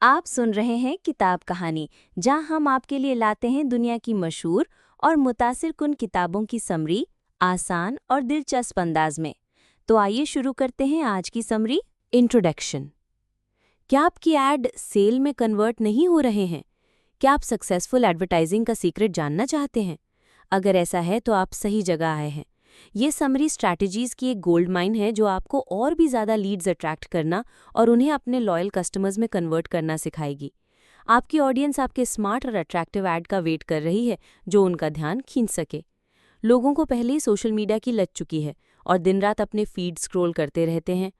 आप सुन रहे हैं किताब कहानी, जहां हम आपके लिए लाते हैं दुनिया की मशहूर और मुतासिरकुन किताबों की समरी आसान और दिलचस्प अंदाज में। तो आइए शुरू करते हैं आज की समरी। इंट्रोडक्शन। क्या आपकी ऐड सेल में कन्वर्ट नहीं हो रहे हैं? क्या आप सक्सेसफुल एडवर्टाइजिंग का सीक्रेट जानना चाहते हैं? अगर ऐसा है तो आप सही जगह आए हैं। ये समरी स्ट्रैटेजीज की एक गोल्ड माइन है जो आपको और भी ज़्यादा लीड्स अट्रैक्ट करना और उन्हें अपने लॉयल कस्टमर्स में कन्वर्ट करना सिखाएगी। आपकी ऑडियंस आपके स्मार्ट और अट्रैक्टिव ऐड का वेट कर रही है जो उनका ध्यान खींच सके। लोगों को पहले ही सोशल मीडिया की लत चुकी है और दिन रात अपने फीड स्क्रॉल करते रहते हैं।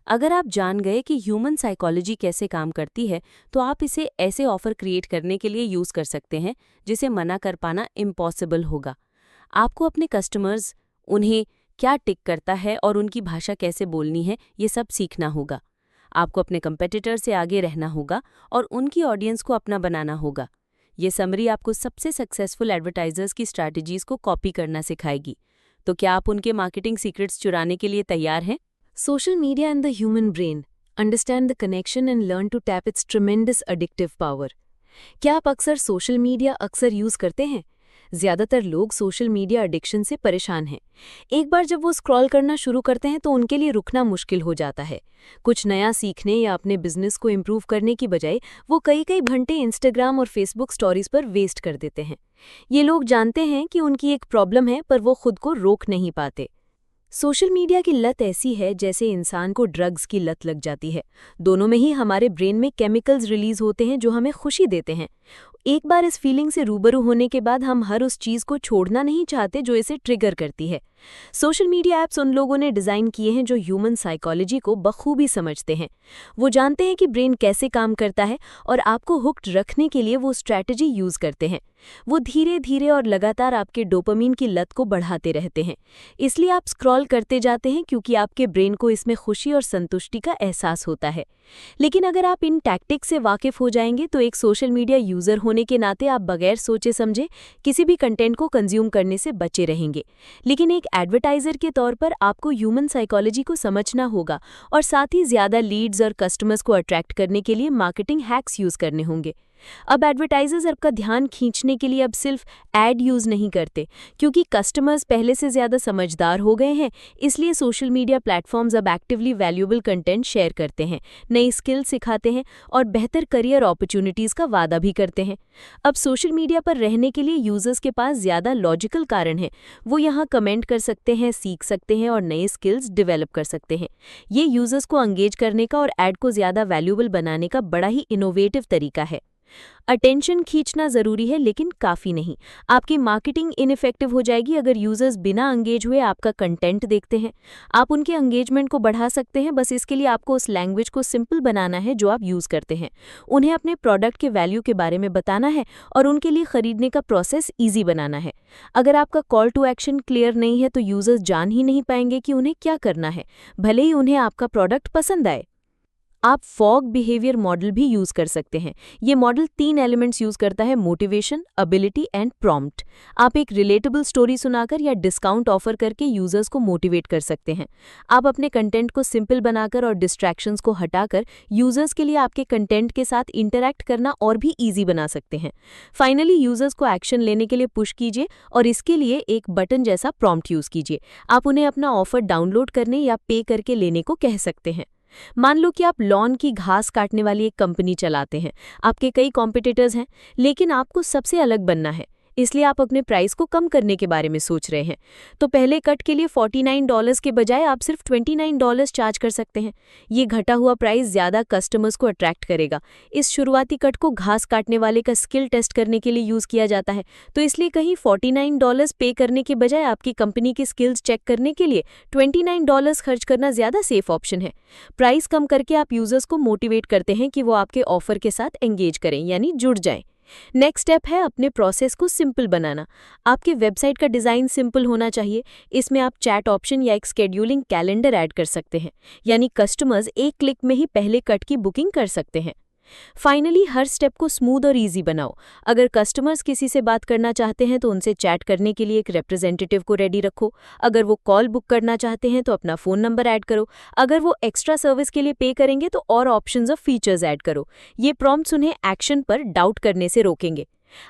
अगर आप जान गए कि ह्यूमन साइकोलॉजी कैसे काम करती है तो आप इसे ऐसे ऑफर क्रिएट करने के लिए यूज़ कर सकते हैं जिसे मना कर पाना इम्पॉसिबल होगा। आपको अपने कस्टमर्स, उन्हें क्या टिक करता है और उनकी भाषा कैसे बोलनी है, ये सब सीखना होगा। आपको अपने कंपेटिटर से आगे रहना होगा और उनकी ऑडियंस को अपना बनाना होगा। ये समरी आपको सबसे सक्सेसफुल एडवर्टाइजर्स की स्ट्रैटेजीज को कॉपी करना सिखाएगी। तो क्या आप उनके मार्केटिंग सीक्रेट्स चुराने के लिए तैयार हैं? Social media and the human brain. Understand the connection and learn to tap its tremendous addictive power. क्या आप अक्सर सोशल मीडिया यूज़ करते हैं? ज़्यादातर लोग सोशल मीडिया एडिक्शन से परेशान हैं। एक बार जब वो स्क्रॉल करना शुरू करते हैं तो उनके लिए रुकना मुश्किल हो जाता है। कुछ नया सीखने या अपने बिजनेस को इम्प्रूव करने की बजाय वो कई घंटे इंस्टाग्राम और फेसबुक स्टोरीज पर वेस्ट कर देते हैं। ये लोग जानते हैं कि उनकी एक प्रॉब्लम है पर वो खुद को रोक नहीं पाते। सोशल मीडिया की लत ऐसी है जैसे इंसान को ड्रग्स की लत लग जाती है। दोनों में ही हमारे ब्रेन में केमिकल्स रिलीज होते हैं जो हमें खुशी देते हैं। एक बार इस फीलिंग से रूबरू होने के बाद हम हर उस चीज़ को छोड़ना नहीं चाहते जो इसे ट्रिगर करती है। सोशल मीडिया ऐप्स उन लोगों ने डिज़ाइन किए हैं जो ह्यूमन साइकोलॉजी को बखूबी समझते हैं। वो जानते हैं कि ब्रेन कैसे काम करता है और आपको हुक्ड रखने के लिए वो स्ट्रैटेजी यूज़ करते हैं। वो धीरे धीरे और लगातार आपके डोपामीन की लत को बढ़ाते रहते हैं। इसलिए आप स्क्रॉल करते जाते हैं क्योंकि आपके ब्रेन को इसमें खुशी और संतुष्टि का एहसास होता है। लेकिन अगर आप इन टैक्टिक्स से वाकिफ हो जाएंगे तो एक सोशल मीडिया यूज़र होने के नाते आप बगैर सोचे समझे किसी भी कंटेंट को कंज्यूम करने से बचे रहेंगे। लेकिन एक एडवर्टाइज़र के तौर पर आपको ह्यूमन साइकोलॉजी को समझना होगा और साथ ही ज़्यादा लीड्स और कस्टमर्स को अट्रैक्ट करने के लिए मार्केटिंग हैक्स यूज़ करने होंगे। अब एडवर्टाइजर्स आपका ध्यान खींचने के लिए अब सिर्फ ऐड यूज़ नहीं करते, क्योंकि कस्टमर्स पहले से ज़्यादा समझदार हो गए हैं। इसलिए सोशल मीडिया प्लेटफॉर्म्स अब एक्टिवली वैल्यूएबल कंटेंट शेयर करते हैं, नई स्किल सिखाते हैं और बेहतर करियर अपॉर्चुनिटीज़ का वादा भी करते हैं। अब सोशल मीडिया पर रहने के लिए यूज़र्स के पास ज़्यादा लॉजिकल कारण है। वो यहाँ कमेंट कर सकते हैं, सीख सकते हैं और नए स्किल्स डेवलप कर सकते हैं। ये यूज़र्स को एंगेज करने का और ऐड को ज़्यादा वैल्यूएबल बनाने का बड़ा ही इनोवेटिव तरीका है। अटेंशन खींचना ज़रूरी है लेकिन काफ़ी नहीं। आपकी मार्केटिंग इनइफेक्टिव हो जाएगी अगर यूज़र्स बिना एंगेज हुए आपका कंटेंट देखते हैं। आप उनके एंगेजमेंट को बढ़ा सकते हैं, बस इसके लिए आपको उस लैंग्वेज को सिंपल बनाना है जो आप यूज़ करते हैं। उन्हें अपने प्रोडक्ट के वैल्यू के बारे में बताना है और उनके लिए खरीदने का प्रोसेस ईजी बनाना है। अगर आपका कॉल टू एक्शन क्लियर नहीं है तो यूज़र्स जान ही नहीं पाएंगे कि उन्हें क्या करना है, भले ही उन्हें आपका प्रोडक्ट पसंद आए। आप फॉग बिहेवियर मॉडल भी यूज़ कर सकते हैं। ये मॉडल 3 एलिमेंट्स यूज़ करता है: मोटिवेशन, एबिलिटी एंड प्रॉम्प्ट। आप एक रिलेटेबल स्टोरी सुनाकर या डिस्काउंट ऑफर करके यूज़र्स को मोटिवेट कर सकते हैं। आप अपने कंटेंट को सिंपल बनाकर और डिस्ट्रैक्शंस को हटाकर यूज़र्स के लिए आपके कंटेंट के साथ इंटरैक्ट करना और भी ईजी बना सकते हैं। फाइनली यूज़र्स को एक्शन लेने के लिए पुश कीजिए और इसके लिए एक बटन जैसा प्रॉम्प्ट यूज़ कीजिए। आप उन्हें अपना ऑफर डाउनलोड करने या पे करके लेने को कह सकते हैं। मान लो कि आप लॉन की घास काटने वाली एक कंपनी चलाते हैं। आपके कई कॉम्पिटिटर्स हैं, लेकिन आपको सबसे अलग बनना है, इसलिए आप अपने प्राइस को कम करने के बारे में सोच रहे हैं। तो पहले कट के लिए $49 के बजाय आप सिर्फ $29 चार्ज कर सकते हैं। ये घटा हुआ प्राइस ज़्यादा कस्टमर्स को अट्रैक्ट करेगा। इस शुरुआती कट को घास काटने वाले का स्किल टेस्ट करने के लिए यूज़ किया जाता है, तो इसलिए कहीं $49 पे करने के बजाय आपकी कंपनी की स्किल्स चेक करने के लिए $29 खर्च करना ज़्यादा सेफ ऑप्शन है। प्राइस कम करके आप यूज़र्स को मोटिवेट करते हैं कि वो आपके ऑफर के साथ एंगेज करें, यानी जुड़ जाएं। नेक्स्ट स्टेप है अपने प्रोसेस को सिंपल बनाना। आपके वेबसाइट का डिज़ाइन सिंपल होना चाहिए। इसमें आप चैट ऑप्शन या एक स्केड्यूलिंग कैलेंडर ऐड कर सकते हैं, यानी कस्टमर्स एक क्लिक में ही पहले कट की बुकिंग कर सकते हैं। फाइनली हर स्टेप को स्मूथ और इजी बनाओ। अगर कस्टमर्स किसी से बात करना चाहते हैं तो उनसे चैट करने के लिए एक रिप्रेजेंटेटिव को रेडी रखो। अगर वो कॉल बुक करना चाहते हैं तो अपना फ़ोन नंबर ऐड करो। अगर वो एक्स्ट्रा सर्विस के लिए पे करेंगे तो और ऑप्शंस ऑफ फीचर्स ऐड करो। ये प्रॉम्प्ट्स उन्हें एक्शन पर डाउट करने से रोकेंगे।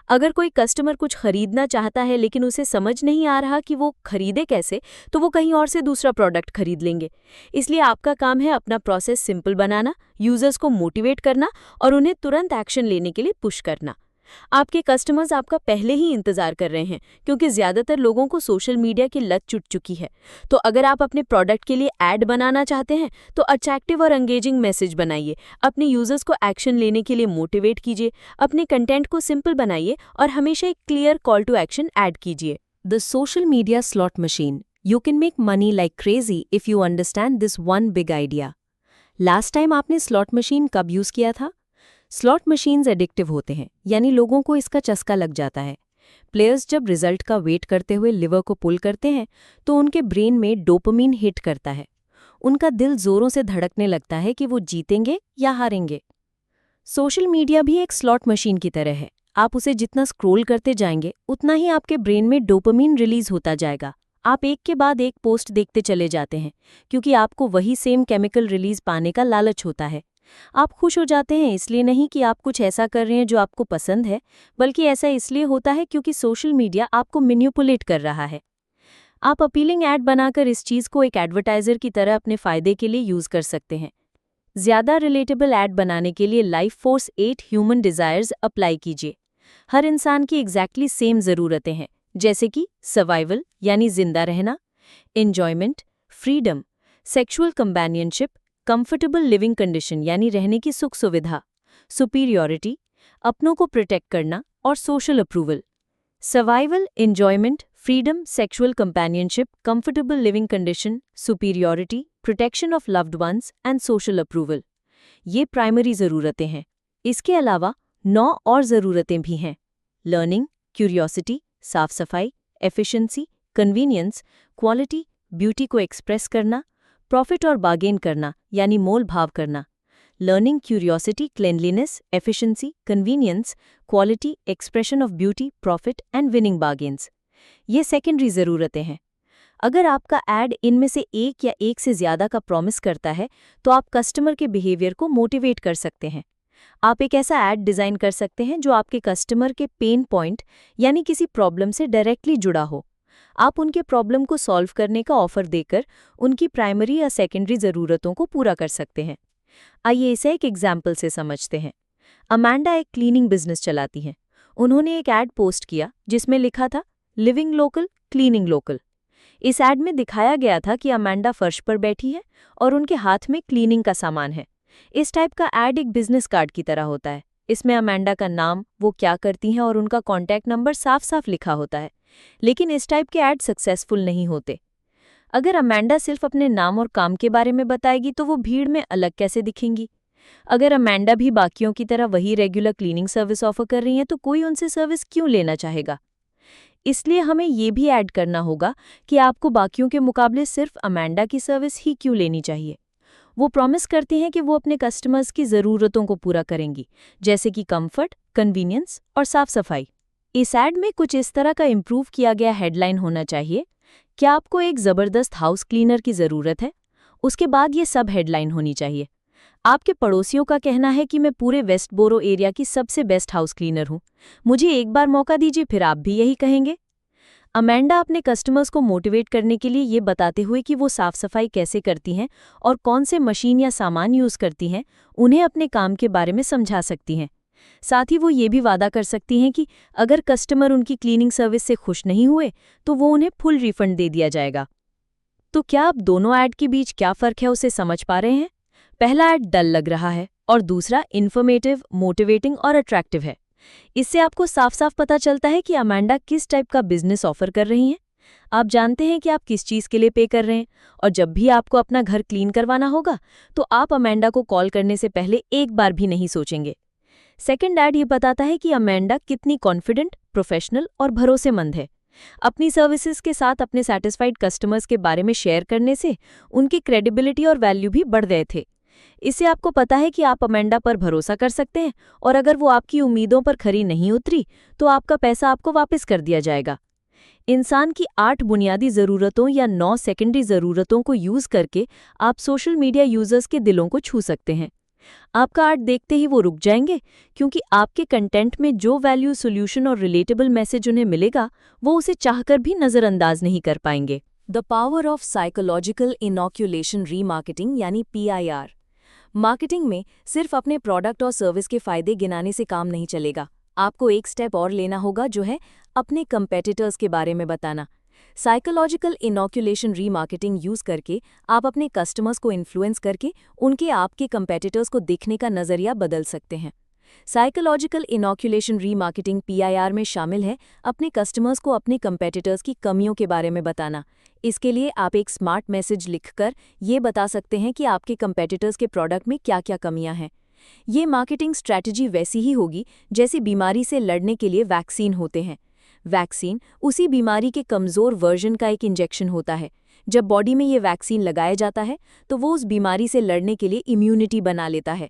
अगर कोई कस्टमर कुछ खरीदना चाहता है लेकिन उसे समझ नहीं आ रहा कि वो खरीदे कैसे, तो वो कहीं और से दूसरा प्रोडक्ट खरीद लेंगे। इसलिए आपका काम है अपना प्रोसेस सिंपल बनाना, यूजर्स को मोटिवेट करना और उन्हें तुरंत एक्शन लेने के लिए पुश करना। आपके कस्टमर्स आपका पहले ही इंतजार कर रहे हैं, क्योंकि ज़्यादातर लोगों को सोशल मीडिया की लत चुट चुकी है। तो अगर आप अपने प्रोडक्ट के लिए ऐड बनाना चाहते हैं तो अट्रैक्टिव और एंगेजिंग मैसेज बनाइए, अपने यूजर्स को एक्शन लेने के लिए मोटिवेट कीजिए, अपने कंटेंट को सिंपल बनाइए और हमेशा एक clear call to action add कीजिए। The social media slot machine. You can make money like crazy if you understand this one big idea. Last time आपने slot machine कब यूज़ किया था? स्लॉट मशीन्स एडिक्टिव होते हैं, यानी लोगों को इसका चस्का लग जाता है। प्लेयर्स जब रिजल्ट का वेट करते हुए लिवर को पुल करते हैं तो उनके ब्रेन में डोपामिन हिट करता है। उनका दिल जोरों से धड़कने लगता है कि वो जीतेंगे या हारेंगे। सोशल मीडिया भी एक स्लॉट मशीन की तरह है। आप उसे जितना स्क्रॉल करते जाएंगे उतना ही आपके ब्रेन में डोपामिन रिलीज होता जाएगा। आप एक के बाद एक पोस्ट देखते चले जाते हैं, क्योंकि आपको वही सेम केमिकल रिलीज पाने का लालच होता है। आप खुश हो जाते हैं इसलिए नहीं कि आप कुछ ऐसा कर रहे हैं जो आपको पसंद है, बल्कि ऐसा इसलिए होता है क्योंकि सोशल मीडिया आपको मैनिपुलेट कर रहा है। आप अपीलिंग ऐड बनाकर इस चीज़ को एक एडवर्टाइजर की तरह अपने फ़ायदे के लिए यूज़ कर सकते हैं। ज़्यादा रिलेटेबल ऐड बनाने के लिए life force 8 human desires apply कीजिए। हर इंसान की एग्जैक्टली सेम ज़रूरतें हैं, जैसे कि सर्वाइवल यानी जिंदा रहना, enjoyment, freedom, sexual companionship, comfortable living condition यानी रहने की सुख सुविधा, सुपीरियॉरिटी, अपनों को प्रोटेक्ट करना और social approval. Survival, enjoyment, freedom, sexual companionship, comfortable living condition, superiority, protection of loved ones and social approval. ये प्राइमरी ज़रूरतें हैं। इसके अलावा 9 और ज़रूरतें भी हैं: लर्निंग, क्यूरियोसिटी, साफ सफाई, एफिशिएंसी, कन्वीनियंस, क्वालिटी, ब्यूटी को एक्सप्रेस करना, प्रॉफिट और बार्गेन करना यानी मोल भाव करना। Learning, curiosity, cleanliness, efficiency, convenience, quality, expression of beauty, profit and winning bargains. ये सेकेंडरी ज़रूरतें हैं। अगर आपका ऐड इनमें से एक या एक से ज़्यादा का प्रॉमिस करता है तो आप कस्टमर के बिहेवियर को मोटिवेट कर सकते हैं। आप एक ऐसा ऐड डिज़ाइन कर सकते हैं जो आपके कस्टमर के पेन पॉइंट यानी किसी प्रॉब्लम से डायरेक्टली जुड़ा हो। आप उनके प्रॉब्लम को सॉल्व करने का ऑफर देकर उनकी प्राइमरी या सेकेंडरी ज़रूरतों को पूरा कर सकते हैं। आइए इसे एक एग्जाम्पल से समझते हैं। अमांडा एक क्लीनिंग बिजनेस चलाती हैं। उन्होंने एक ऐड पोस्ट किया जिसमें लिखा था लिविंग लोकल, क्लीनिंग लोकल। इस ऐड में दिखाया गया था कि अमांडा फर्श पर बैठी है और उनके हाथ में क्लीनिंग का सामान है। इस टाइप का ऐड एक बिजनेस कार्ड की तरह होता है। इसमें अमांडा का नाम, वो क्या करती हैं और उनका कॉन्टैक्ट नंबर साफ साफ लिखा होता है। लेकिन इस टाइप के ऐड सक्सेसफुल नहीं होते। अगर अमांडा सिर्फ अपने नाम और काम के बारे में बताएगी तो वो भीड़ में अलग कैसे दिखेंगी? अगर अमांडा भी बाकियों की तरह वही रेगुलर क्लीनिंग सर्विस ऑफर कर रही हैं तो कोई उनसे सर्विस क्यों लेना चाहेगा? इसलिए हमें ये भी ऐड करना होगा कि आपको बाकियों के मुकाबले सिर्फ अमांडा की सर्विस ही क्यों लेनी चाहिए। वो प्रॉमिस करती हैं कि वो अपने कस्टमर्स की ज़रूरतों को पूरा करेंगी, जैसे कि कंफर्ट, कन्वीनियंस और साफ सफाई। इस ऐड में कुछ इस तरह का इम्प्रूव किया गया हेडलाइन होना चाहिए: क्या आपको एक ज़बरदस्त हाउस क्लीनर की ज़रूरत है? उसके बाद ये सब हेडलाइन होनी चाहिए: आपके पड़ोसियों का कहना है कि मैं पूरे वेस्ट बोरो एरिया की सबसे बेस्ट हाउस क्लीनर हूँ। मुझे एक बार मौका दीजिए, फिर आप भी यही कहेंगे। अमांडा अपने कस्टमर्स को मोटिवेट करने के लिए ये बताते हुए कि वो साफ सफाई कैसे करती हैं और कौन से मशीन या सामान यूज़ करती हैं, उन्हें अपने काम के बारे में समझा सकती हैं। साथ ही वो ये भी वादा कर सकती हैं कि अगर कस्टमर उनकी क्लीनिंग सर्विस से खुश नहीं हुए तो वो उन्हें फुल रिफंड दे दिया जाएगा। तो क्या आप दोनों ऐड के बीच क्या फ़र्क है उसे समझ पा रहे हैं? पहला ऐड डल लग रहा है और दूसरा इन्फॉर्मेटिव, मोटिवेटिंग और अट्रैक्टिव है। इससे आपको साफ साफ पता चलता है कि अमांडा किस टाइप का बिजनेस ऑफर कर रही हैं। आप जानते हैं कि आप किस चीज़ के लिए पे कर रहे हैं, और जब भी आपको अपना घर क्लीन करवाना होगा तो आप अमांडा को कॉल करने से पहले एक बार भी नहीं सोचेंगे। सेकंड ऐड ये बताता है कि अमांडा कितनी कॉन्फिडेंट, प्रोफेशनल और भरोसेमंद है। अपनी सर्विसेज के साथ अपने सेटिस्फाइड कस्टमर्स के बारे में शेयर करने से उनकी क्रेडिबिलिटी और वैल्यू भी बढ़ गए थे। इससे आपको पता है कि आप अमेंडा पर भरोसा कर सकते हैं और अगर वो आपकी उम्मीदों पर खरी नहीं उतरी तो आपका पैसा आपको वापस कर दिया जाएगा। इंसान की 8 बुनियादी ज़रूरतों या 9 सेकेंडरी ज़रूरतों को यूज़ करके आप सोशल मीडिया यूज़र्स के दिलों को छू सकते हैं। आपका आर्ट देखते ही वो रुक जाएंगे क्योंकि आपके कंटेंट में जो वैल्यू, सॉल्यूशन और रिलेटेबल मैसेज उन्हें मिलेगा वो उसे चाहकर भी नज़रअंदाज नहीं कर पाएंगे। The power of psychological inoculation remarketing यानी PIR। मार्केटिंग में सिर्फ अपने प्रोडक्ट और सर्विस के फायदे गिनाने से काम नहीं चलेगा। आपको एक स्टेप और लेना होगा, जो है अपने कंपेटिटर्स के बारे में बताना। साइकोलॉजिकल इनॉक्यूलेशन रीमार्केटिंग यूज करके आप अपने कस्टमर्स को इन्फ्लुएंस करके उनके आपके कंपेटिटर्स को देखने का नजरिया बदल सकते हैं। साइकोलॉजिकल इनॉक्यूलेशन रीमार्केटिंग PIR में शामिल है अपने कस्टमर्स को अपने कंपेटिटर्स की कमियों के बारे में बताना। इसके लिए आप एक स्मार्ट मैसेज लिखकर ये बता सकते हैं कि आपके कंपेटिटर्स के प्रोडक्ट में क्या क्या कमियां हैं। ये मार्केटिंग स्ट्रैटेजी वैसी ही होगी जैसे बीमारी से लड़ने के लिए वैक्सीन होते हैं। वैक्सीन उसी बीमारी के कमज़ोर वर्जन का एक इंजेक्शन होता है। जब बॉडी में ये वैक्सीन लगाया जाता है तो वो उस बीमारी से लड़ने के लिए इम्यूनिटी बना लेता है।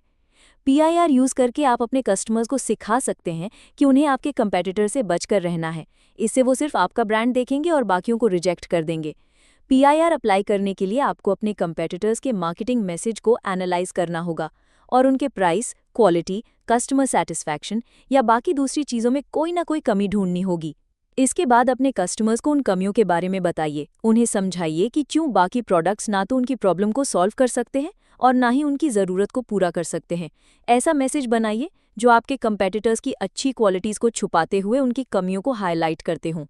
PIR यूज़ करके आप अपने कस्टमर्स को सिखा सकते हैं कि उन्हें आपके कंपेटिटर से बचकर रहना है। इससे वो सिर्फ आपका ब्रांड देखेंगे और बाकियों को रिजेक्ट कर देंगे। PIR अप्लाई करने के लिए आपको अपने कंपेटिटर्स के मार्केटिंग मैसेज को एनालाइज करना होगा और उनके प्राइस, क्वालिटी, कस्टमर सेटिस्फैक्शन या बाकी दूसरी चीज़ों में कोई ना कोई कमी ढूंढनी होगी। इसके बाद अपने कस्टमर्स को उन कमियों के बारे में बताइए। उन्हें समझाइए कि क्यों बाकी प्रोडक्ट्स ना तो उनकी प्रॉब्लम को सॉल्व कर सकते हैं और ना ही उनकी ज़रूरत को पूरा कर सकते हैं। ऐसा मैसेज बनाइए जो आपके कंपेटिटर्स की अच्छी क्वालिटीज़ को छुपाते हुए उनकी कमियों को हाईलाइट करते हों।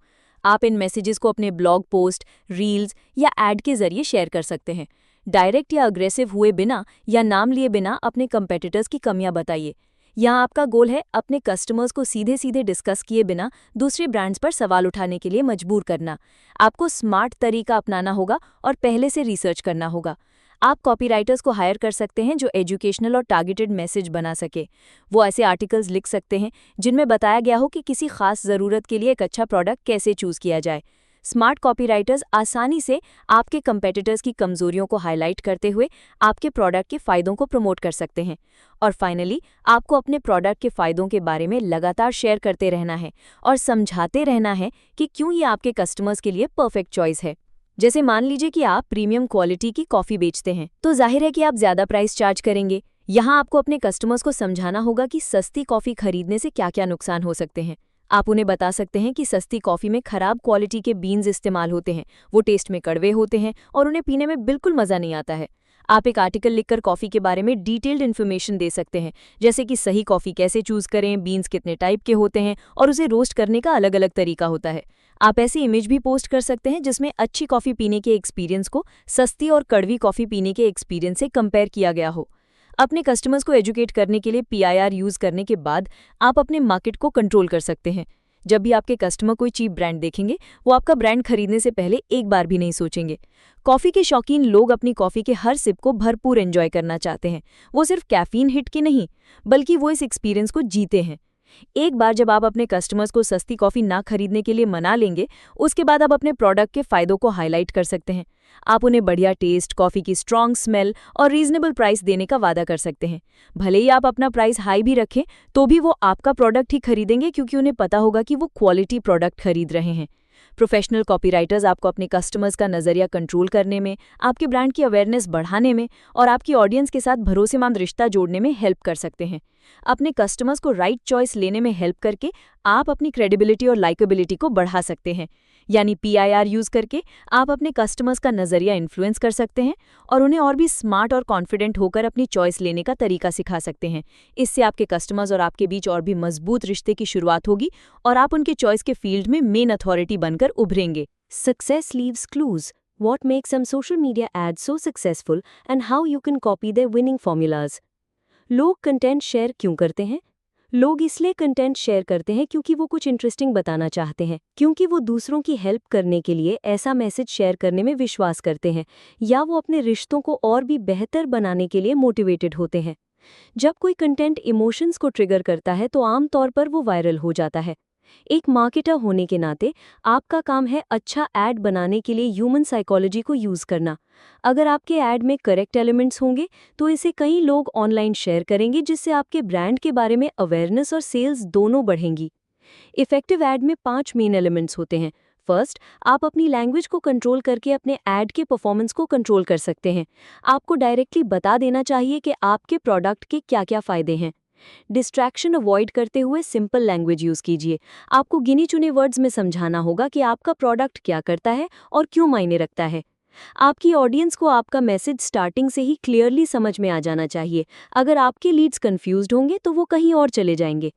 आप इन मैसेजेस को अपने ब्लॉग पोस्ट, रील्स या ऐड के जरिए शेयर कर सकते हैं। डायरेक्ट या अग्रेसिव हुए बिना या नाम लिए बिना अपने कंपेटिटर्स की कमियां बताइए। यहाँ आपका गोल है अपने कस्टमर्स को सीधे सीधे डिस्कस किए बिना दूसरे ब्रांड्स पर सवाल उठाने के लिए मजबूर करना। आपको स्मार्ट तरीका अपनाना होगा और पहले से रिसर्च करना होगा। आप कॉपीराइटर्स को हायर कर सकते हैं जो एजुकेशनल और टारगेटेड मैसेज बना सके। वो ऐसे आर्टिकल्स लिख सकते हैं जिनमें बताया गया हो कि किसी खास ज़रूरत के लिए एक अच्छा प्रोडक्ट कैसे चूज़ किया जाए। स्मार्ट कॉपीराइटर्स आसानी से आपके कंपेटिटर्स की कमजोरियों को हाईलाइट करते हुए आपके प्रोडक्ट के फ़ायदों को प्रमोट कर सकते हैं। और फाइनली, आपको अपने प्रोडक्ट के फ़ायदों के बारे में लगातार शेयर करते रहना है और समझाते रहना है कि क्यों ये आपके कस्टमर्स के लिए परफेक्ट चॉइस है। जैसे मान लीजिए कि आप प्रीमियम क्वालिटी की कॉफ़ी बेचते हैं, तो जाहिर है कि आप ज़्यादा प्राइस चार्ज करेंगे। यहाँ आपको अपने कस्टमर्स को समझाना होगा कि सस्ती कॉफ़ी खरीदने से क्या क्या नुकसान हो सकते हैं। आप उन्हें बता सकते हैं कि सस्ती कॉफ़ी में खराब क्वालिटी के बीन्स इस्तेमाल होते हैं, वो टेस्ट में कड़वे होते हैं और उन्हें पीने में बिल्कुल मज़ा नहीं आता है। आप एक आर्टिकल लिखकर कॉफ़ी के बारे में डिटेल्ड इन्फॉर्मेशन दे सकते हैं, जैसे कि सही कॉफ़ी कैसे चूज़ करें, बीन्स कितने टाइप के होते हैं और उसे रोस्ट करने का अलग अलग तरीका होता है। आप ऐसी इमेज भी पोस्ट कर सकते हैं जिसमें अच्छी कॉफ़ी पीने के एक्सपीरियंस को सस्ती और कड़वी कॉफ़ी पीने के एक्सपीरियंस से कंपेयर किया गया हो। अपने कस्टमर्स को एजुकेट करने के लिए PIR यूज़ करने के बाद आप अपने मार्केट को कंट्रोल कर सकते हैं। जब भी आपके कस्टमर कोई चीप ब्रांड देखेंगे, वो आपका ब्रांड खरीदने से पहले एक बार भी नहीं सोचेंगे। कॉफ़ी के शौकीन लोग अपनी कॉफ़ी के हर सिप को भरपूर एंजॉय करना चाहते हैं। वो सिर्फ कैफीन हिट की नहीं, बल्कि वो इस एक्सपीरियंस को जीते हैं। एक बार जब आप अपने कस्टमर्स को सस्ती कॉफ़ी ना खरीदने के लिए मना लेंगे, उसके बाद आप अपने प्रोडक्ट के फ़ायदों को हाईलाइट कर सकते हैं। आप उन्हें बढ़िया टेस्ट, कॉफ़ी की स्ट्रॉन्ग स्मेल और रीजनेबल प्राइस देने का वादा कर सकते हैं। भले ही आप अपना प्राइस हाई भी रखें, तो भी वो आपका प्रोडक्ट ही खरीदेंगे क्योंकि उन्हें पता होगा कि वो क्वालिटी प्रोडक्ट खरीद रहे हैं। प्रोफेशनल कॉपीराइटर्स आपको अपने कस्टमर्स का नज़रिया कंट्रोल करने में, आपके ब्रांड की अवेयरनेस बढ़ाने में और आपकी ऑडियंस के साथ भरोसेमंद रिश्ता जोड़ने में हेल्प कर सकते हैं। अपने कस्टमर्स को राइट चॉइस लेने में हेल्प करके आप अपनी क्रेडिबिलिटी और लाइकेबिलिटी को बढ़ा सकते हैं। यानी PIR यूज़ करके आप अपने कस्टमर्स का नज़रिया इन्फ्लुएंस कर सकते हैं और उन्हें और भी स्मार्ट और कॉन्फिडेंट होकर अपनी चॉइस लेने का तरीका सिखा सकते हैं। इससे आपके कस्टमर्स और आपके बीच और भी मजबूत रिश्ते की शुरुआत होगी और आप उनके चॉइस के फील्ड में मेन अथॉरिटी बनकर उभरेंगे। Success leaves clues. What makes some social media ads so successful and how you can copy their winning formulas. लोग कंटेंट शेयर क्यों करते हैं? लोग इसलिए कंटेंट शेयर करते हैं क्योंकि वो कुछ इंटरेस्टिंग बताना चाहते हैं, क्योंकि वो दूसरों की हेल्प करने के लिए ऐसा मैसेज शेयर करने में विश्वास करते हैं, या वो अपने रिश्तों को और भी बेहतर बनाने के लिए मोटिवेटेड होते हैं। जब कोई कंटेंट इमोशंस को ट्रिगर करता है तो आमतौर पर वो वायरल हो जाता है। एक मार्केटर होने के नाते आपका काम है अच्छा ऐड बनाने के लिए ह्यूमन साइकोलॉजी को यूज़ करना। अगर आपके ऐड में करेक्ट एलिमेंट्स होंगे तो इसे कई लोग ऑनलाइन शेयर करेंगे, जिससे आपके ब्रांड के बारे में अवेयरनेस और सेल्स दोनों बढ़ेंगी। इफेक्टिव ऐड में 5 मेन एलिमेंट्स होते हैं। फर्स्ट, आप अपनी लैंग्वेज को कंट्रोल करके अपने ऐड के परफॉर्मेंस को कंट्रोल कर सकते हैं। आपको डायरेक्टली बता देना चाहिए कि आपके प्रोडक्ट के क्या-क्या फ़ायदे हैं। डिस्ट्रैक्शन अवॉइड करते हुए सिंपल लैंग्वेज यूज़ कीजिए। आपको गिने चुने वर्ड्स में समझाना होगा कि आपका प्रोडक्ट क्या करता है और क्यों मायने रखता है। आपकी ऑडियंस को आपका मैसेज स्टार्टिंग से ही क्लियरली समझ में आ जाना चाहिए। अगर आपके लीड्स कंफ्यूज्ड होंगे तो वो कहीं और चले जाएंगे।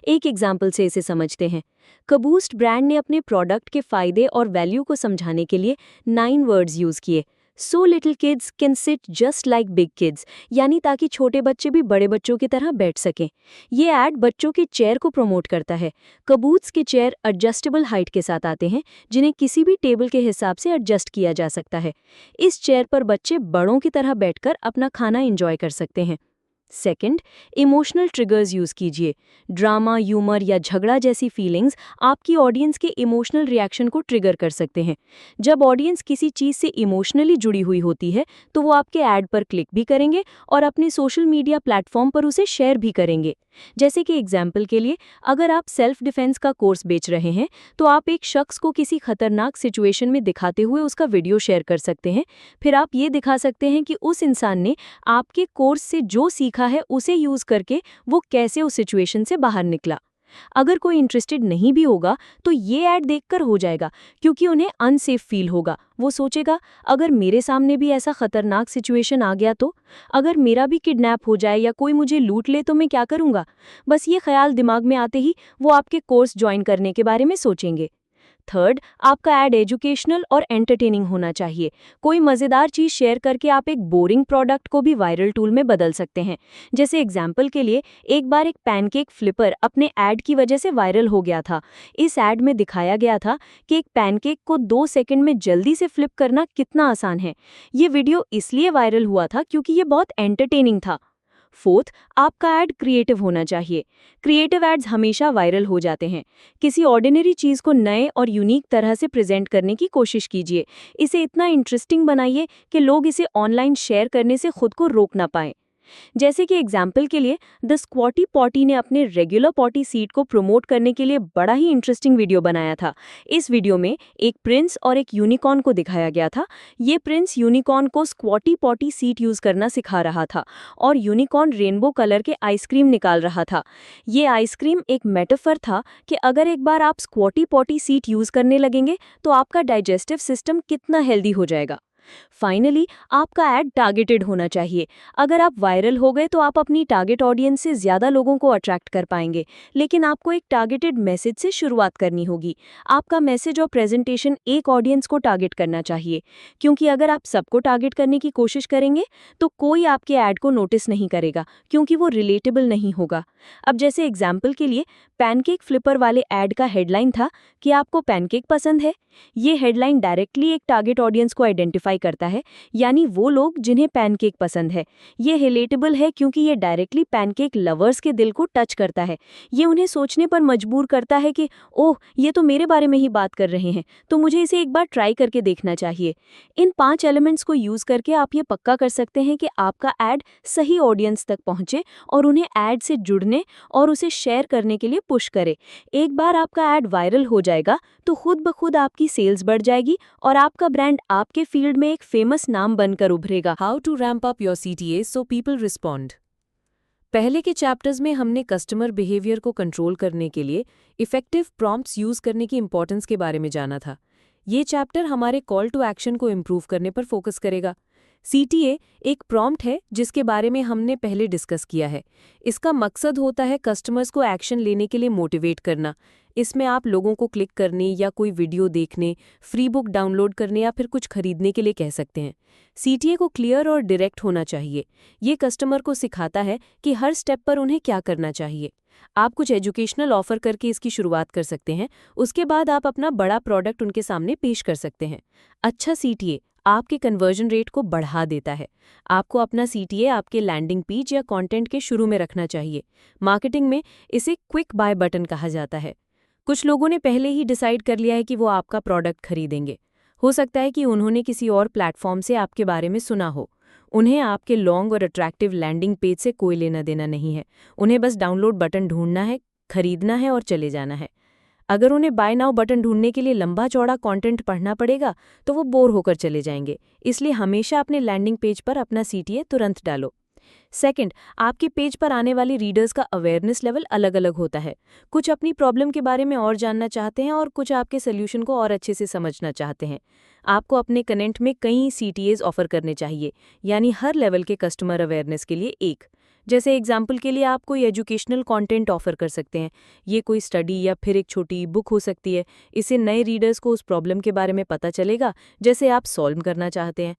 एक एग्जाम्पल से इसे समझते हैं। कबूस्ट ब्रांड ने अपने प्रोडक्ट के फायदे और वैल्यू को समझाने के लिए 9 वर्ड्स यूज़ किए। So little kids can sit just like big kids, यानी ताकि छोटे बच्चे भी बड़े बच्चों की तरह बैठ सकें। ये ऐड बच्चों के चेयर को प्रमोट करता है। कबूट्स के चेयर एडजस्टेबल हाइट के साथ आते हैं, जिन्हें किसी भी टेबल के हिसाब से एडजस्ट किया जा सकता है। इस चेयर पर बच्चे बड़ों की तरह बैठकर अपना खाना एंजॉय कर सकते हैं। सेकंड, इमोशनल ट्रिगर्स यूज़ कीजिए। ड्रामा, ह्यूमर या झगड़ा जैसी फीलिंग्स आपकी ऑडियंस के इमोशनल रिएक्शन को ट्रिगर कर सकते हैं। जब ऑडियंस किसी चीज़ से इमोशनली जुड़ी हुई होती है तो वो आपके ऐड पर क्लिक भी करेंगे और अपने सोशल मीडिया प्लेटफॉर्म पर उसे शेयर भी करेंगे। जैसे कि एग्जाम्पल के लिए, अगर आप सेल्फ डिफेंस का कोर्स बेच रहे हैं तो आप एक शख्स को किसी खतरनाक सिचुएशन में दिखाते हुए उसका वीडियो शेयर कर सकते हैं। फिर आप ये दिखा सकते हैं कि उस इंसान ने आपके कोर्स से जो सीखा है उसे यूज़ करके वो कैसे उस सिचुएशन से बाहर निकला। अगर कोई इंटरेस्टेड नहीं भी होगा तो ये ऐड देखकर हो जाएगा, क्योंकि उन्हें अनसेफ फील होगा। वो सोचेगा, अगर मेरे सामने भी ऐसा खतरनाक सिचुएशन आ गया तो, अगर मेरा भी किडनैप हो जाए या कोई मुझे लूट ले तो मैं क्या करूँगा। बस ये ख्याल दिमाग में आते ही वो आपके कोर्स ज्वाइन करने के बारे में सोचेंगे। थर्ड, आपका ऐड एजुकेशनल और एंटरटेनिंग होना चाहिए। कोई मज़ेदार चीज़ शेयर करके आप एक बोरिंग प्रोडक्ट को भी वायरल टूल में बदल सकते हैं। जैसे एग्जाम्पल के लिए, एक बार एक पैनकेक फ्लिपर अपने ऐड की वजह से वायरल हो गया था। इस ऐड में दिखाया गया था कि एक पैनकेक को 2 सेकंड में जल्दी से फ्लिप करना कितना आसान है। ये वीडियो इसलिए वायरल हुआ था क्योंकि ये बहुत एंटरटेनिंग था। फोर्थ, आपका ऐड क्रिएटिव होना चाहिए। क्रिएटिव एड्स हमेशा वायरल हो जाते हैं। किसी ऑर्डिनरी चीज़ को नए और यूनिक तरह से प्रेजेंट करने की कोशिश कीजिए। इसे इतना इंटरेस्टिंग बनाइए कि लोग इसे ऑनलाइन शेयर करने से खुद को रोक ना पाएं। जैसे कि एग्जाम्पल के लिए, द स्क्वॉटी पॉटी ने अपने रेगुलर पॉटी सीट को प्रमोट करने के लिए बड़ा ही इंटरेस्टिंग वीडियो बनाया था। इस वीडियो में एक प्रिंस और एक यूनिकॉर्न को दिखाया गया था। ये प्रिंस यूनिकॉर्न को स्क्वॉटी पॉटी सीट यूज करना सिखा रहा था और यूनिकॉर्न रेनबो कलर के आइसक्रीम निकाल रहा था। ये आइसक्रीम एक मेटाफर था कि अगर एक बार आप स्क्वॉटी पॉटी सीट यूज करने लगेंगे तो आपका डाइजेस्टिव सिस्टम कितना हेल्दी हो जाएगा। फाइनली, आपका ऐड टारगेटेड होना चाहिए। अगर आप वायरल हो गए तो आप अपनी टारगेट ऑडियंस से ज़्यादा लोगों को अट्रैक्ट कर पाएंगे, लेकिन आपको एक टारगेटेड मैसेज से शुरुआत करनी होगी। आपका मैसेज और प्रेजेंटेशन एक ऑडियंस को टारगेट करना चाहिए, क्योंकि अगर आप सबको टारगेट करने की कोशिश करेंगे तो कोई आपके ऐड को नोटिस नहीं करेगा, क्योंकि वो रिलेटेबल नहीं होगा। अब जैसे एग्जाम्पल के लिए, पैनकेक फ्लिपर वाले ऐड का हेडलाइन था कि आपको पैनकेक पसंद है। ये हेडलाइन डायरेक्टली एक टारगेट ऑडियंस को आइडेंटिफाई करता है, यानी वो लोग जिन्हें पैनकेक पसंद है। ये रिलेटेबल है क्योंकि ये डायरेक्टली पैनकेक लवर्स के दिल को टच करता है। ये उन्हें सोचने पर मजबूर करता है कि ओह, ये तो मेरे बारे में ही बात कर रहे हैं, तो मुझे इसे एक बार ट्राई करके देखना चाहिए। इन 5 एलिमेंट्स को यूज़ करके आप ये पक्का कर सकते हैं कि आपका ऐड सही ऑडियंस तक पहुंचे और उन्हें ऐड से जुड़ने और उसे शेयर करने के लिए पुश करे। एक बार आपका ऐड वायरल हो जाएगा तो खुद ब खुद आपकी सेल्स बढ़ जाएगी और आपका ब्रांड आपके फील्ड में एक फेमस नाम बनकर उभरेगा। How to ramp up your CTA so people respond. पहले के चैप्टर्स में हमने कस्टमर बिहेवियर को कंट्रोल करने के लिए इफेक्टिव प्रॉम्प्ट्स यूज करने की इंपॉर्टेंस के बारे में जाना था। ये चैप्टर हमारे कॉल टू एक्शन को इम्प्रूव करने पर फोकस करेगा। CTA एक प्रॉम्प्ट है जिसके बारे में हमने पहले डिस्कस किया है। इसका मकसद होता है कस्टमर्स को एक्शन लेने के लिए मोटिवेट करना। इसमें आप लोगों को क्लिक करने या कोई वीडियो देखने, फ्री बुक डाउनलोड करने या फिर कुछ खरीदने के लिए कह सकते हैं। CTA को क्लियर और डायरेक्ट होना चाहिए। ये कस्टमर को सिखाता है कि हर स्टेप पर उन्हें क्या करना चाहिए। आप कुछ एजुकेशनल ऑफर करके इसकी शुरुआत कर सकते हैं। उसके बाद आप अपना बड़ा प्रोडक्ट उनके सामने पेश कर सकते हैं। अच्छा CTA आपके कन्वर्जन रेट को बढ़ा देता है। आपको अपना CTA आपके लैंडिंग पेज या कंटेंट के शुरू में रखना चाहिए। मार्केटिंग में इसे क्विक बाय बटन कहा जाता है। कुछ लोगों ने पहले ही डिसाइड कर लिया है कि वो आपका प्रोडक्ट खरीदेंगे। हो सकता है कि उन्होंने किसी और प्लेटफॉर्म से आपके बारे में सुना हो। उन्हें आपके लॉन्ग और अट्रैक्टिव लैंडिंग पेज से कोई लेना देना नहीं है। उन्हें बस डाउनलोड बटन ढूंढना है, खरीदना है और चले जाना है। अगर उन्हें बाय नाउ बटन ढूंढने के लिए लंबा चौड़ा कंटेंट पढ़ना पड़ेगा तो वो बोर होकर चले जाएंगे। इसलिए हमेशा अपने लैंडिंग पेज पर अपना CTA तुरंत डालो। सेकंड, आपके पेज पर आने वाली रीडर्स का अवेयरनेस लेवल अलग अलग होता है। कुछ अपनी प्रॉब्लम के बारे में और जानना चाहते हैं और कुछ आपके सोल्यूशन को और अच्छे से समझना चाहते हैं। आपको अपने कंटेंट में कई CTAs ऑफर करने चाहिए, यानी हर लेवल के कस्टमर अवेयरनेस के लिए एक। जैसे एग्जाम्पल के लिए आप कोई एजुकेशनल कंटेंट ऑफर कर सकते हैं। ये कोई स्टडी या फिर एक छोटी बुक हो सकती है। इससे नए रीडर्स को उस प्रॉब्लम के बारे में पता चलेगा जैसे आप सॉल्व करना चाहते हैं।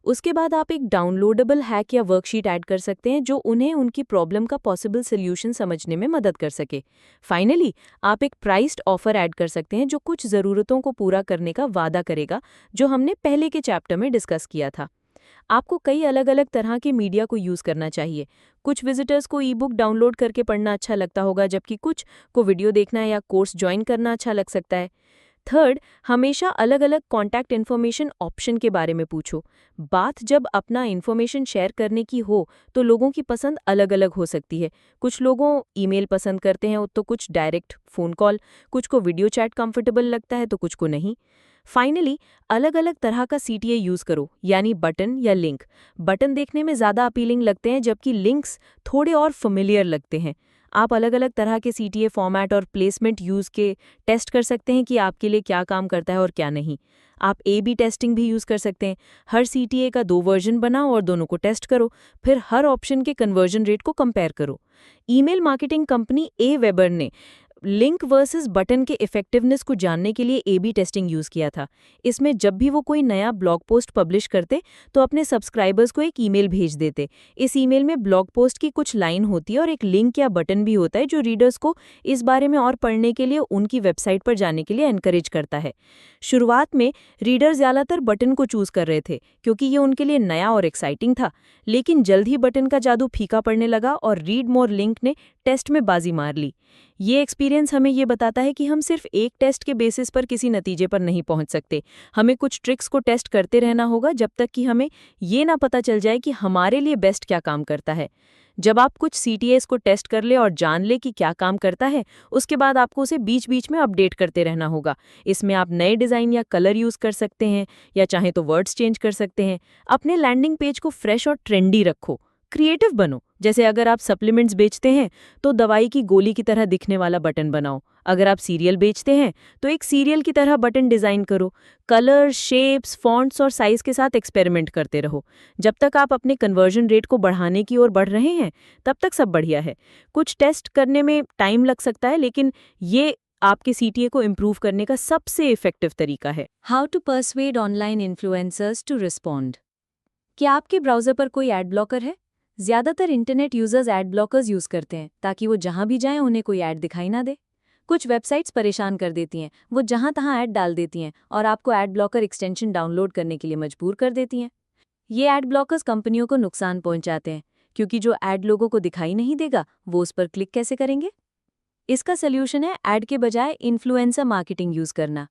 उसके बाद आप एक डाउनलोडेबल हैक या वर्कशीट ऐड कर सकते हैं जो उन्हें उनकी प्रॉब्लम का पॉसिबल सोल्यूशन समझने में मदद कर सके। फाइनली, आप एक प्राइस्ड ऑफर ऐड कर सकते हैं जो कुछ ज़रूरतों को पूरा करने का वादा करेगा, जो हमने पहले के चैप्टर में डिस्कस किया था। आपको कई अलग अलग तरह के मीडिया को यूज़ करना चाहिए। कुछ विजिटर्स को ई-बुक डाउनलोड करके पढ़ना अच्छा लगता होगा, जबकि कुछ को वीडियो देखना या कोर्स ज्वाइन करना अच्छा लग सकता है। थर्ड, हमेशा अलग अलग कॉन्टैक्ट इन्फॉर्मेशन ऑप्शन के बारे में पूछो। बात जब अपना इन्फॉर्मेशन शेयर करने की हो तो लोगों की पसंद अलग अलग हो सकती है। कुछ लोगों ईमेल पसंद करते हैं तो कुछ डायरेक्ट फ़ोन कॉल, कुछ को वीडियो चैट कंफर्टेबल लगता है तो कुछ को नहीं। फाइनली, अलग अलग तरह का CTA यूज़ करो, यानी बटन या लिंक। बटन देखने में ज़्यादा अपीलिंग लगते हैं जबकि लिंक्स थोड़े और familiar लगते हैं। आप अलग अलग तरह के CTA फॉर्मेट और प्लेसमेंट यूज़ के टेस्ट कर सकते हैं कि आपके लिए क्या काम करता है और क्या नहीं। आप A/B टेस्टिंग भी यूज़ कर सकते हैं। हर CTA का 2 वर्जन बनाओ और दोनों को टेस्ट करो, फिर हर ऑप्शन के कन्वर्जन रेट को कंपेयर करो। ईमेल मार्केटिंग कंपनी Aweber ने लिंक वर्सेस बटन के इफेक्टिवनेस को जानने के लिए A/B टेस्टिंग यूज़ किया था। इसमें जब भी वो कोई नया ब्लॉग पोस्ट पब्लिश करते तो अपने सब्सक्राइबर्स को एक ईमेल भेज देते। इस ईमेल में ब्लॉग पोस्ट की कुछ लाइन होती है और एक लिंक या बटन भी होता है जो रीडर्स को इस बारे में और पढ़ने के लिए उनकी वेबसाइट पर जाने के लिए एनकरेज करता है। शुरुआत में रीडर ज़्यादातर बटन को चूज़ कर रहे थे क्योंकि ये उनके लिए नया और एक्साइटिंग था, लेकिन जल्द ही बटन का जादू फीका पड़ने लगा और रीड मोर लिंक ने टेस्ट में बाजी मार ली। ये एक्सपीरियंस हमें ये बताता है कि हम सिर्फ एक टेस्ट के बेसिस पर किसी नतीजे पर नहीं पहुंच सकते। हमें कुछ ट्रिक्स को टेस्ट करते रहना होगा जब तक कि हमें ये ना पता चल जाए कि हमारे लिए बेस्ट क्या काम करता है। जब आप कुछ CTAs को टेस्ट कर ले और जान ले कि क्या काम करता है, उसके बाद आपको उसे बीच बीच में अपडेट करते रहना होगा। इसमें आप नए डिज़ाइन या कलर यूज़ कर सकते हैं या चाहे तो वर्ड्स चेंज कर सकते हैं। अपने लैंडिंग पेज को फ्रेश और ट्रेंडी रखो, क्रिएटिव बनो। जैसे अगर आप सप्लीमेंट्स बेचते हैं तो दवाई की गोली की तरह दिखने वाला बटन बनाओ। अगर आप सीरियल बेचते हैं तो एक सीरियल की तरह बटन डिज़ाइन करो। कलर, शेप्स, फॉन्ट्स और साइज़ के साथ एक्सपेरिमेंट करते रहो। जब तक आप अपने कन्वर्जन रेट को बढ़ाने की ओर बढ़ रहे हैं तब तक सब बढ़िया है। कुछ टेस्ट करने में टाइम लग सकता है, लेकिन ये आपके CTA को इम्प्रूव करने का सबसे इफेक्टिव तरीका है। How to persuade online influencers to respond. क्या आपके ब्राउज़र पर कोई एड ब्लॉकर है? ज़्यादातर internet users ad blockers use करते हैं ताकि वो जहाँ भी जाएं उन्हें कोई ऐड दिखाई ना दे। कुछ वेबसाइट्स परेशान कर देती हैं, वो जहाँ तहाँ ऐड डाल देती हैं और आपको ऐड ब्लॉकर एक्सटेंशन डाउनलोड करने के लिए मजबूर कर देती हैं। ये ऐड ब्लॉकर्स कंपनियों को नुकसान पहुंचाते हैं क्योंकि जो ऐड लोगों को दिखाई नहीं देगा वो उस पर क्लिक कैसे करेंगे। इसका सल्यूशन है ऐड के बजाय इन्फ्लुएंसर मार्केटिंग यूज़ करना।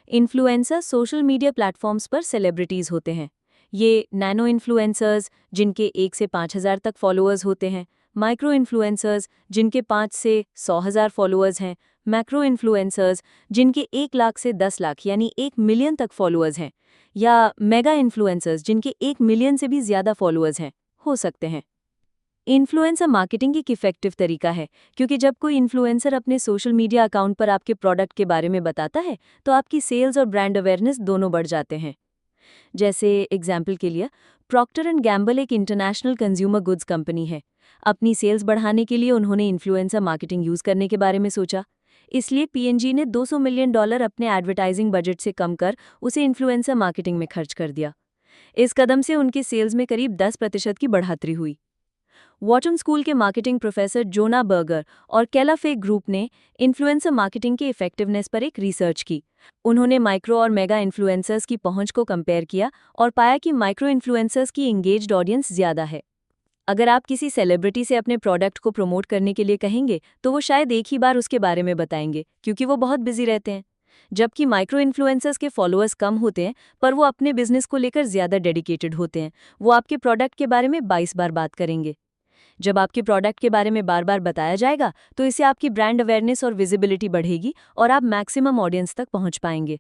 इन्फ्लुएंसर सोशल मीडिया प्लेटफॉर्म्स पर सेलिब्रिटीज़ होते हैं। ये नैनो इन्फ्लुएंसर्स जिनके 1 से 5,000 तक फॉलोअर्स होते हैं, माइक्रो इन्फ्लुएंसर्स जिनके 5 से 100,000 फॉलोअर्स हैं, मैक्रो इन्फ्लुएंसर्स जिनके 1 लाख से 10 लाख यानी 1 मिलियन तक फॉलोअर्स हैं, या मेगा इन्फ्लुएंसर्स जिनके 1 मिलियन से भी ज़्यादा फॉलोअर्स हैं हो सकते हैं। इन्फ्लुएंसर मार्केटिंग एक इफेक्टिव तरीका है क्योंकि जब कोई इन्फ्लुएंसर अपने सोशल मीडिया अकाउंट पर आपके प्रोडक्ट के बारे में बताता है तो आपकी सेल्स और ब्रांड अवेयरनेस दोनों बढ़ जाते हैं। जैसे एग्जाम्पल के लिए प्रॉक्टर एंड गैम्बल एक इंटरनेशनल कंज्यूमर गुड्स कंपनी है। अपनी सेल्स बढ़ाने के लिए उन्होंने इन्फ्लुएंसर मार्केटिंग यूज़ करने के बारे में सोचा। इसलिए P&G ने $200 मिलियन अपने एडवर्टाइजिंग बजट से कम कर उसे इन्फ्लुएंसर मार्केटिंग में खर्च कर दिया। इस कदम से उनके सेल्स में करीब 10% की बढ़ोतरी हुई। वॉटन स्कूल के मार्केटिंग प्रोफेसर जोना बर्गर और कैलाफे ग्रुप ने इन्फ्लुएंसर मार्केटिंग के इफेक्टिवनेस पर एक रिसर्च की। उन्होंने माइक्रो और मेगा इन्फ्लुएंसर्स की पहुंच को कंपेयर किया और पाया कि माइक्रो इन्फ्लुएंसर्स की एंगेज्ड ऑडियंस ज़्यादा है। अगर आप किसी सेलिब्रिटी से अपने प्रोडक्ट को प्रमोट करने के लिए कहेंगे तो वो शायद एक ही बार उसके बारे में बताएंगे, क्योंकि वो बहुत बिजी रहते हैं। जबकि माइक्रो इन्फ्लुएंसर्स के फॉलोअर्स कम होते हैं, पर वो अपने बिजनेस को लेकर ज्यादा डेडिकेटेड होते हैं। वो आपके प्रोडक्ट के बारे में 22 बार बात करेंगे। जब आपके प्रोडक्ट के बारे में बार बार बताया जाएगा तो इससे आपकी ब्रांड अवेयरनेस और विजिबिलिटी बढ़ेगी और आप मैक्सिमम ऑडियंस तक पहुंच पाएंगे।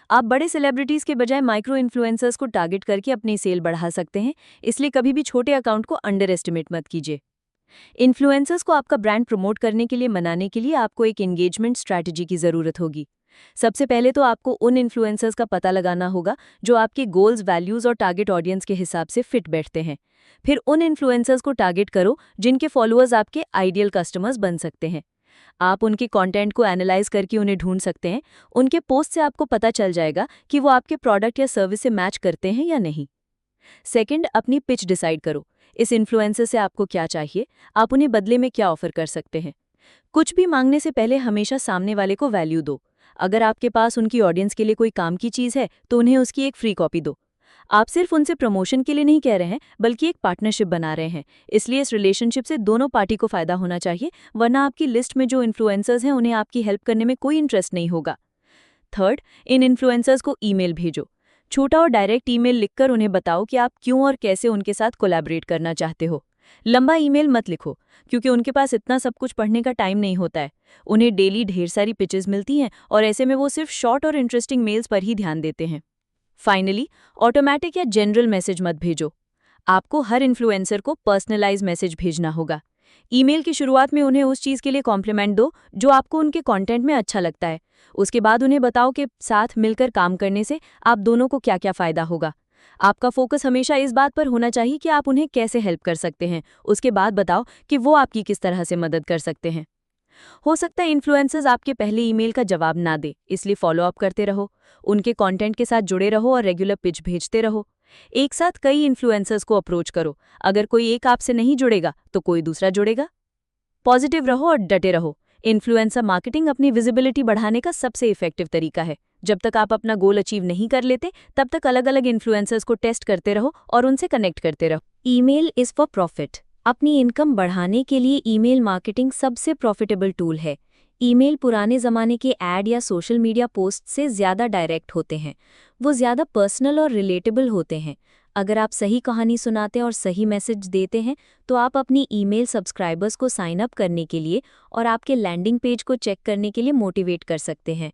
आप बड़े सेलिब्रिटीज के बजाय माइक्रो इन्फ्लुएंसर्स को टारगेट करके अपनी सेल बढ़ा सकते हैं, इसलिए कभी भी छोटे अकाउंट को अंडर एस्टिमेट मत कीजिए। इन्फ्लुएंसर्स को आपका ब्रांड प्रमोट करने के लिए मनाने के लिए आपको एक एंगेजमेंट स्ट्रैटेजी की ज़रूरत होगी। सबसे पहले तो आपको उन इन्फ्लुएंसर्स का पता लगाना होगा जो आपके गोल्स, वैल्यूज़ और टारगेट ऑडियंस के हिसाब से फिट बैठते हैं। फिर उन इन्फ्लुएंसर्स को टारगेट करो जिनके फॉलोअर्स आपके आइडियल कस्टमर्स बन सकते हैं। आप उनके कंटेंट को एनालाइज करके उन्हें ढूंढ सकते हैं। उनके पोस्ट से आपको पता चल जाएगा कि वो आपके प्रोडक्ट या सर्विस से मैच करते हैं या नहीं। सेकंड, अपनी पिच डिसाइड करो। इस इन्फ्लुएंसर से आपको क्या चाहिए, आप उन्हें बदले में क्या ऑफर कर सकते हैं। कुछ भी मांगने से पहले हमेशा सामने वाले को वैल्यू दो। अगर आपके पास उनकी ऑडियंस के लिए कोई काम की चीज़ है तो उन्हें उसकी एक फ्री कॉपी दो। आप सिर्फ उनसे प्रमोशन के लिए नहीं कह रहे हैं, बल्कि एक पार्टनरशिप बना रहे हैं। इसलिए इस रिलेशनशिप से दोनों पार्टी को फायदा होना चाहिए, वरना आपकी लिस्ट में जो इन्फ्लुएंसर्स हैं उन्हें आपकी हेल्प करने में कोई इंटरेस्ट नहीं होगा। थर्ड, इन इन्फ्लुएंसर्स को ईमेल भेजो। छोटा और डायरेक्ट ईमेल लिखकर उन्हें बताओ कि आप क्यों और कैसे उनके साथ कोलैबोरेट करना चाहते हो। लंबा ईमेल मत लिखो, क्योंकि उनके पास इतना सब कुछ पढ़ने का टाइम नहीं होता है। उन्हें डेली ढेर सारी पिचेस मिलती हैं और ऐसे में वो सिर्फ शॉर्ट और इंटरेस्टिंग मेल्स पर ही ध्यान देते हैं। फाइनली, ऑटोमैटिक या जनरल मैसेज मत भेजो। आपको हर इन्फ्लुएंसर को पर्सनलाइज मैसेज भेजना होगा। ईमेल की शुरुआत में उन्हें उस चीज़ के लिए कॉम्प्लीमेंट दो जो आपको उनके कंटेंट में अच्छा लगता है। उसके बाद उन्हें बताओ कि साथ मिलकर काम करने से आप दोनों को क्या क्या फ़ायदा होगा। आपका फोकस हमेशा इस बात पर होना चाहिए कि आप उन्हें कैसे हेल्प कर सकते हैं। उसके बाद बताओ कि वो आपकी किस तरह से मदद कर सकते हैं। हो सकता है इन्फ्लुएंसर्स आपके पहले ईमेल का जवाब ना दे, इसलिए फॉलो अप करते रहो। उनके कंटेंट के साथ जुड़े रहो और रेगुलर पिच भेजते रहो। एक साथ कई इन्फ्लुएंसर्स को अप्रोच करो। अगर कोई एक आपसे नहीं जुड़ेगा तो कोई दूसरा जुड़ेगा। पॉजिटिव रहो और डटे रहो। इन्फ्लुएंसर मार्केटिंग अपनी विजिबिलिटी बढ़ाने का सबसे इफेक्टिव तरीका है। जब तक आप अपना गोल अचीव नहीं कर लेते, तब तक अलग अलग इन्फ्लुएंसर्स को टेस्ट करते रहो और उनसे कनेक्ट करते रहो। Email is for profit. अपनी इनकम बढ़ाने के लिए ईमेल मार्केटिंग सबसे प्रॉफिटेबल टूल है। ईमेल पुराने ज़माने के ऐड या सोशल मीडिया पोस्ट से ज़्यादा डायरेक्ट होते हैं। वो ज़्यादा पर्सनल और रिलेटेबल होते हैं। अगर आप सही कहानी सुनाते और सही मैसेज देते हैं तो आप अपनी ईमेल सब्सक्राइबर्स को साइन अप करने के लिए और आपके लैंडिंग पेज को चेक करने के लिए मोटिवेट कर सकते हैं।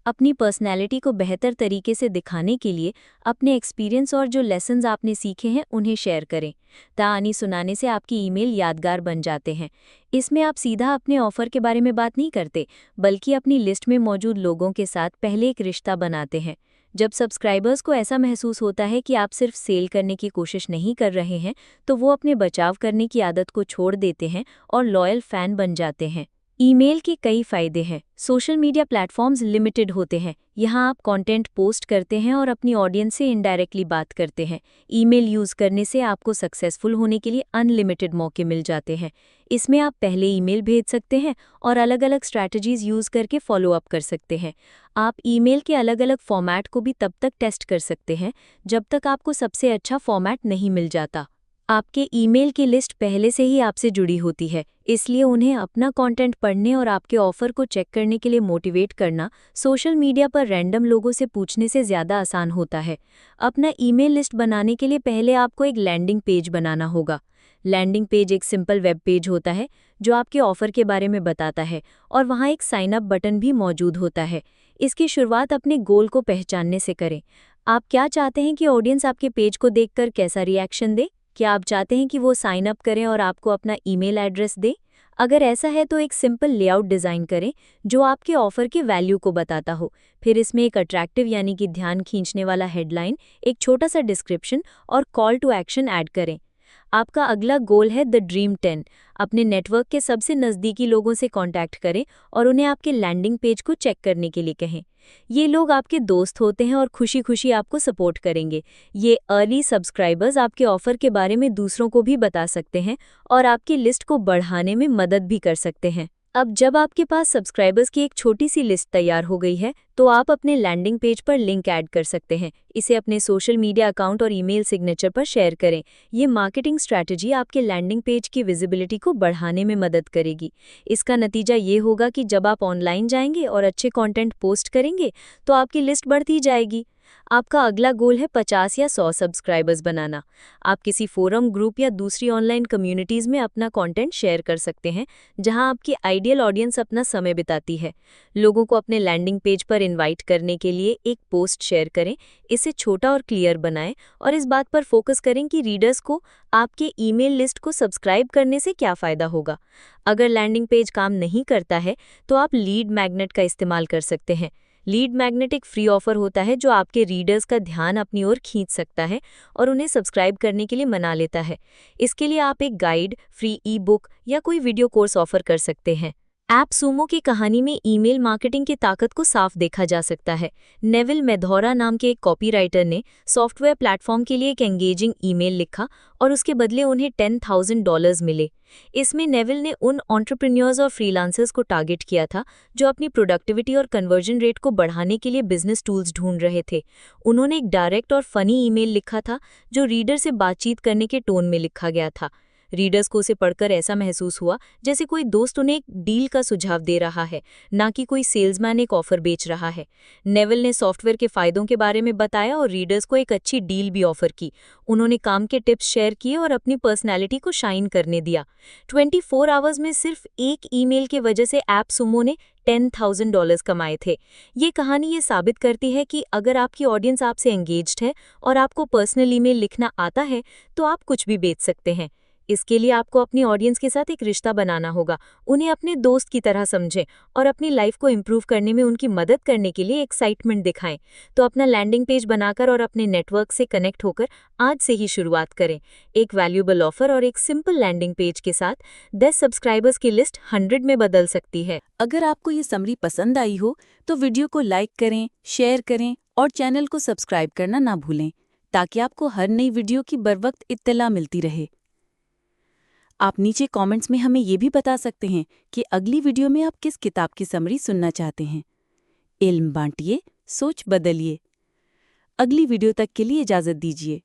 अपनी पर्सनैलिटी को बेहतर तरीके से दिखाने के लिए अपने एक्सपीरियंस और जो लेसन्स आपने सीखे हैं उन्हें शेयर करें। कहानी सुनाने से आपकी ईमेल यादगार बन जाते हैं। इसमें आप सीधा अपने ऑफर के बारे में बात नहीं करते, बल्कि अपनी लिस्ट में मौजूद लोगों के साथ पहले एक रिश्ता बनाते हैं। जब सब्सक्राइबर्स को ऐसा महसूस होता है कि आप सिर्फ सेल करने की कोशिश नहीं कर रहे हैं, तो वो अपने बचाव करने की आदत को छोड़ देते हैं और लॉयल फैन बन जाते हैं। ईमेल के कई फायदे हैं। सोशल मीडिया प्लेटफॉर्म्स लिमिटेड होते हैं। यहाँ आप कंटेंट पोस्ट करते हैं और अपनी ऑडियंस से इनडायरेक्टली बात करते हैं। ईमेल यूज़ करने से आपको सक्सेसफुल होने के लिए अनलिमिटेड मौके मिल जाते हैं। इसमें आप पहले ईमेल भेज सकते हैं और अलग अलग स्ट्रैटेजीज यूज़ करके फॉलो अप कर सकते हैं। आप ईमेल के अलग अलग फॉर्मेट को भी तब तक टेस्ट कर सकते हैं जब तक आपको सबसे अच्छा फॉर्मेट नहीं मिल जाता। आपके ईमेल की लिस्ट पहले से ही आपसे जुड़ी होती है, इसलिए उन्हें अपना कंटेंट पढ़ने और आपके ऑफर को चेक करने के लिए मोटिवेट करना सोशल मीडिया पर रैंडम लोगों से पूछने से ज़्यादा आसान होता है। अपना ईमेल लिस्ट बनाने के लिए पहले आपको एक लैंडिंग पेज बनाना होगा। लैंडिंग पेज एक सिंपल वेब पेज होता है जो आपके ऑफर के बारे में बताता है और वहाँ एक साइन अप बटन भी मौजूद होता है। इसकी शुरुआत अपने गोल को पहचानने से करें। आप क्या चाहते हैं कि ऑडियंस आपके पेज को देखकर कैसा रिएक्शन दे? क्या आप चाहते हैं कि वो साइन अप करें और आपको अपना ईमेल एड्रेस दे? अगर ऐसा है तो एक सिंपल लेआउट डिज़ाइन करें जो आपके ऑफर के वैल्यू को बताता हो। फिर इसमें एक अट्रैक्टिव यानी कि ध्यान खींचने वाला हेडलाइन, एक छोटा सा डिस्क्रिप्शन और कॉल टू एक्शन ऐड करें। आपका अगला गोल है द ड्रीम 10। अपने नेटवर्क के सबसे नज़दीकी लोगों से कांटेक्ट करें और उन्हें आपके लैंडिंग पेज को चेक करने के लिए कहें। ये लोग आपके दोस्त होते हैं और खुशी खुशी आपको सपोर्ट करेंगे। ये अर्ली सब्सक्राइबर्स आपके ऑफर के बारे में दूसरों को भी बता सकते हैं और आपकी लिस्ट को बढ़ाने में मदद भी कर सकते हैं। अब जब आपके पास सब्सक्राइबर्स की एक छोटी सी लिस्ट तैयार हो गई है, तो आप अपने लैंडिंग पेज पर लिंक ऐड कर सकते हैं। इसे अपने सोशल मीडिया अकाउंट और ईमेल सिग्नेचर पर शेयर करें। ये मार्केटिंग स्ट्रैटेजी आपके लैंडिंग पेज की विजिबिलिटी को बढ़ाने में मदद करेगी। इसका नतीजा ये होगा कि जब आप ऑनलाइन जाएंगे और अच्छे कंटेंट पोस्ट करेंगे, तो आपकी लिस्ट बढ़ती जाएगी। आपका अगला गोल है 50 या 100 सब्सक्राइबर्स बनाना। आप किसी फोरम, ग्रुप या दूसरी ऑनलाइन कम्युनिटीज़ में अपना कंटेंट शेयर कर सकते हैं, जहां आपकी आइडियल ऑडियंस अपना समय बिताती है। लोगों को अपने लैंडिंग पेज पर इनवाइट करने के लिए एक पोस्ट शेयर करें। इसे छोटा और क्लियर बनाएं और इस बात पर फोकस करें कि रीडर्स को आपके ईमेल लिस्ट को सब्सक्राइब करने से क्या फ़ायदा होगा। अगर लैंडिंग पेज काम नहीं करता है, तो आप लीड मैग्नेट का इस्तेमाल कर सकते हैं। लीड मैग्नेट एक फ्री ऑफर होता है जो आपके रीडर्स का ध्यान अपनी ओर खींच सकता है और उन्हें सब्सक्राइब करने के लिए मना लेता है। इसके लिए आप एक गाइड, फ्री ई बुक या कोई वीडियो कोर्स ऑफर कर सकते हैं। एपसुमो की कहानी में ईमेल मार्केटिंग की ताकत को साफ देखा जा सकता है। नेविल मेधौरा नाम के एक कॉपीराइटर ने सॉफ्टवेयर प्लेटफॉर्म के लिए एक एंगेजिंग ईमेल लिखा और उसके बदले उन्हें $10,000 मिले। इसमें नेविल ने उन एंटरप्रेन्योर्स और फ्रीलांसर्स को टारगेट किया था जो अपनी प्रोडक्टिविटी और कन्वर्जन रेट को बढ़ाने के लिए बिजनेस टूल्स ढूंढ रहे थे। उन्होंने एक डायरेक्ट और फनी ईमेल लिखा था जो रीडर से बातचीत करने के टोन में लिखा गया था। रीडर्स को उसे पढ़कर ऐसा महसूस हुआ जैसे कोई दोस्त उन्हें एक डील का सुझाव दे रहा है, ना कि कोई सेल्समैन एक ऑफर बेच रहा है। नेविल ने सॉफ्टवेयर के फायदों के बारे में बताया और रीडर्स को एक अच्छी डील भी ऑफर की। उन्होंने काम के टिप्स शेयर किए और अपनी पर्सनैलिटी को शाइन करने दिया। 24 आवर्स में सिर्फ एक ईमेल की वजह से एपसुमो ने $10,000 कमाए थे। ये कहानी ये साबित करती है कि अगर आपकी ऑडियंस आपसे एंगेज्ड है और आपको पर्सनल ईमेल लिखना आता है, तो आप कुछ भी बेच सकते हैं। इसके लिए आपको अपनी ऑडियंस के साथ एक रिश्ता बनाना होगा। उन्हें अपने दोस्त की तरह समझें और अपनी लाइफ को इम्प्रूव करने में उनकी मदद करने के लिए एक्साइटमेंट दिखाएं। तो अपना लैंडिंग पेज बनाकर और अपने नेटवर्क से कनेक्ट होकर आज से ही शुरुआत करें। एक वैल्यूएबल ऑफर और एक सिंपल लैंडिंग पेज के साथ 10 सब्सक्राइबर्स की लिस्ट 100 में बदल सकती है। अगर आपको ये समरी पसंद आई हो तो वीडियो को लाइक करें, शेयर करें और चैनल को सब्सक्राइब करना ना भूलें, ताकि आपको हर नई वीडियो की बरवक्त इत्तला मिलती रहे। आप नीचे कमेंट्स में हमें ये भी बता सकते हैं कि अगली वीडियो में आप किस किताब की समरी सुनना चाहते हैं। इल्म बांटिए, सोच बदलिए। अगली वीडियो तक के लिए इजाज़त दीजिए।